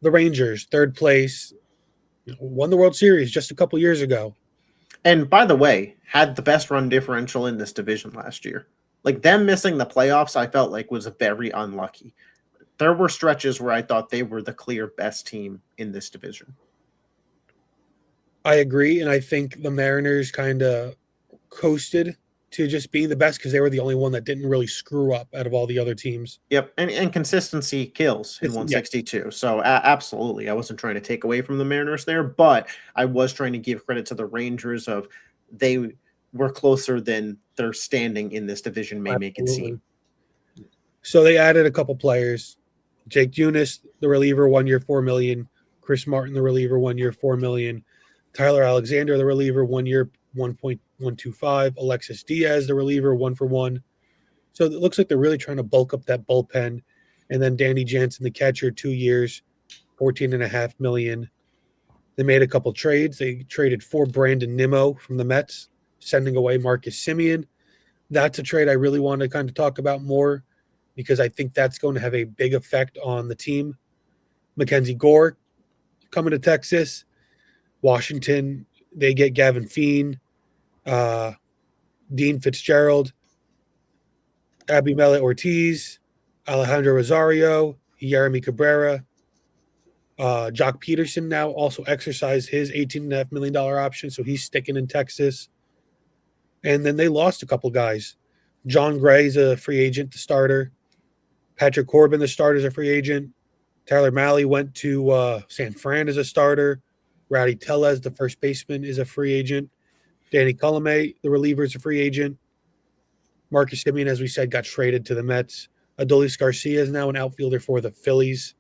the Rangers, third place, won the World Series just a couple years ago. And by the way, had the best run differential in this division last year. Like them missing the playoffs, I felt like was very unlucky. There were stretches where I thought they were the clear best team in this division. I agree, and I think the Mariners kind of coasted to just being the best because they were the only one that didn't really screw up out of all the other teams. Yep, and consistency kills in 162. Yeah. So absolutely, I wasn't trying to take away from the Mariners there, but I was trying to give credit to the Rangers of they were closer than their standing in this division may make it seem. So they added a couple players. Jake Junis, the reliever, 1 year, $4 million. Chris Martin, the reliever, 1 year, $4 million. Tyler Alexander, the reliever, 1 year, 1.125. Alexis Diaz, the reliever, 1 for 1. So it looks like they're really trying to bulk up that bullpen. And then Danny Jansen, the catcher, 2 years, $14.5 million. They made a couple trades. They traded for Brandon Nimmo from the Mets, sending away Marcus Semien. That's a trade I really want to kind of talk about more because I think that's going to have a big effect on the team. Mackenzie Gore coming to Texas. Washington, they get Gavin Feen, Dean Fitzgerald, Abimele Ortiz, Alejandro Rosario, Jeremy Cabrera. Jock Peterson now also exercised his $18.5 million option, so he's sticking in Texas. And then they lost a couple guys. John Gray's a free agent, the starter. Patrick Corbin, the starter, is a free agent. Tyler Mahle went to San Fran as a starter. Rowdy Tellez, the first baseman, is a free agent. Danny Colomé, the reliever, is a free agent. Marcus Semien, as we said, got traded to the Mets. Adolis Garcia is now an outfielder for the Phillies.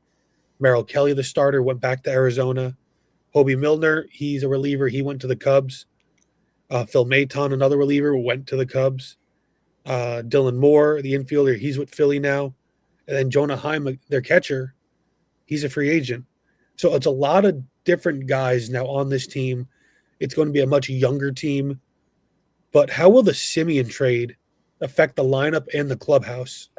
Merrill Kelly, the starter, went back to Arizona. Hobie Milner, he's a reliever. He went to the Cubs. Phil Maton, another reliever, went to the Cubs. Dylan Moore, the infielder, he's with Philly now. And then Jonah Heim, their catcher, he's a free agent. So it's a lot of different guys now on this team. It's going to be a much younger team. But how will the Semien trade affect the lineup and the clubhouse?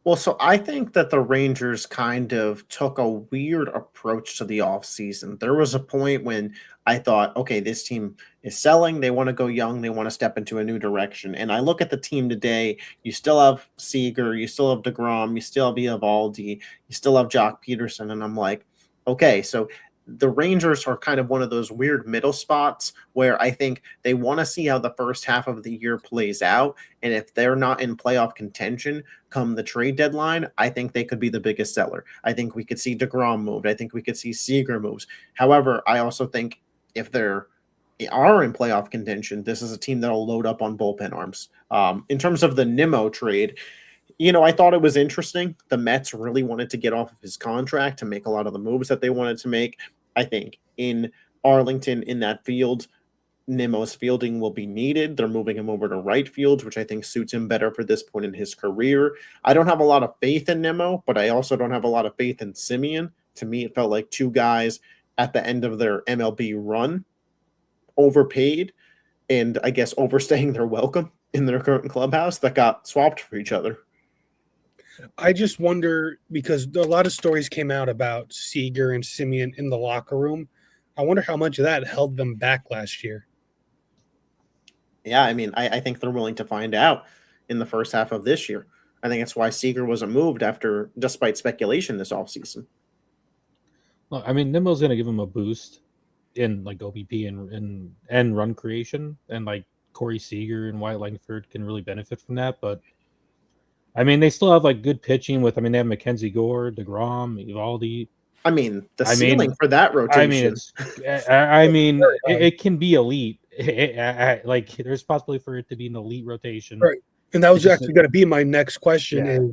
Well, so I think that the Rangers kind of took a weird approach to the offseason. There was a point when I thought, okay, this team is selling. They want to go young. They want to step into a new direction. And I look at the team today. You still have Seager. You still have DeGrom. You still have Eovaldi. You still have Jock Peterson. And I'm like, okay, so the Rangers are kind of one of those weird middle spots where I think they want to see how the first half of the year plays out. And if they're not in playoff contention come the trade deadline, I think they could be the biggest seller. I think we could see DeGrom moved. I think we could see Seager moves. However, I also think if they are in playoff contention, this is a team that'll load up on bullpen arms. In terms of the Nimmo trade, I thought it was interesting. The Mets really wanted to get off of his contract to make a lot of the moves that they wanted to make. I think in Arlington, in that field, Nimmo's fielding will be needed. They're moving him over to right field, which I think suits him better for this point in his career. I don't have a lot of faith in Nimmo, but I also don't have a lot of faith in Semien. To me, it felt like two guys at the end of their MLB run, overpaid, and I guess overstaying their welcome in their current clubhouse that got swapped for each other. I just wonder because a lot of stories came out about Seager and Semien in the locker room. I wonder how much of that held them back last year. Yeah, I mean, I think they're willing to find out in the first half of this year. I think that's why Seager wasn't moved despite speculation this offseason. Well, I mean, Nimmo's going to give him a boost in like OBP and run creation, and like Corey Seager and Wyatt Langford can really benefit from that. But I mean, they still have like good pitching with. I mean, they have Mackenzie Gore, DeGrom, Eovaldi. I mean, the ceiling for that rotation. It can be elite. Like, there's possibility for it to be an elite rotation. Right. And that was actually going to be my next question is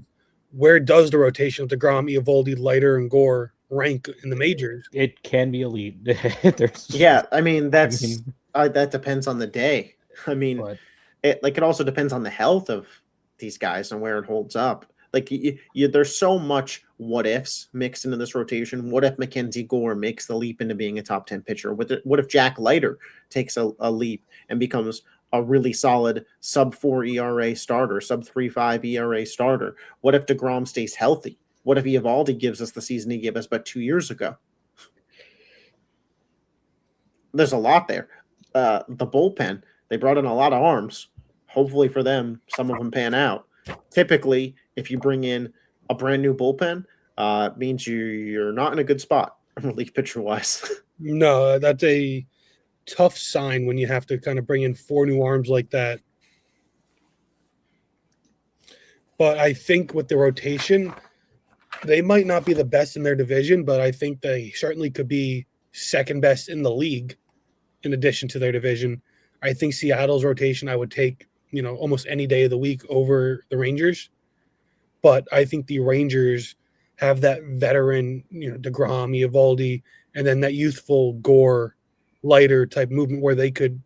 where does the rotation of DeGrom, Eovaldi, Leiter, and Gore rank in the majors? It can be elite. I mean, that depends on the day. I mean, it also depends on the health of these guys and where it holds up. Like there's so much what ifs mixed into this rotation. What if Mackenzie Gore makes the leap into being a top 10 pitcher? What if Jack Leiter takes a leap and becomes a really solid sub 4 ERA starter, sub 3.5 ERA starter? What if DeGrom stays healthy? What if Eovaldi gives us the season he gave us about 2 years ago? There's a lot there. The bullpen, they brought in a lot of arms. Hopefully for them, some of them pan out. Typically, if you bring in a brand new bullpen, it means you're not in a good spot relief pitcher wise. No, that's a tough sign when you have to kind of bring in 4 new arms like that. But I think with the rotation, they might not be the best in their division, but I think they certainly could be second best in the league in addition to their division. I think Seattle's rotation I would take, almost any day of the week over the Rangers. But I think the Rangers have that veteran, DeGrom, Eovaldi, and then that youthful Gore, lighter type movement where they could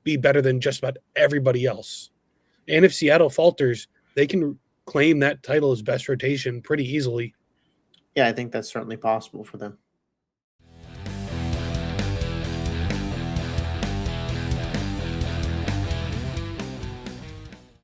be better than just about everybody else. And if Seattle falters, they can claim that title as best rotation pretty easily. Yeah, I think that's certainly possible for them.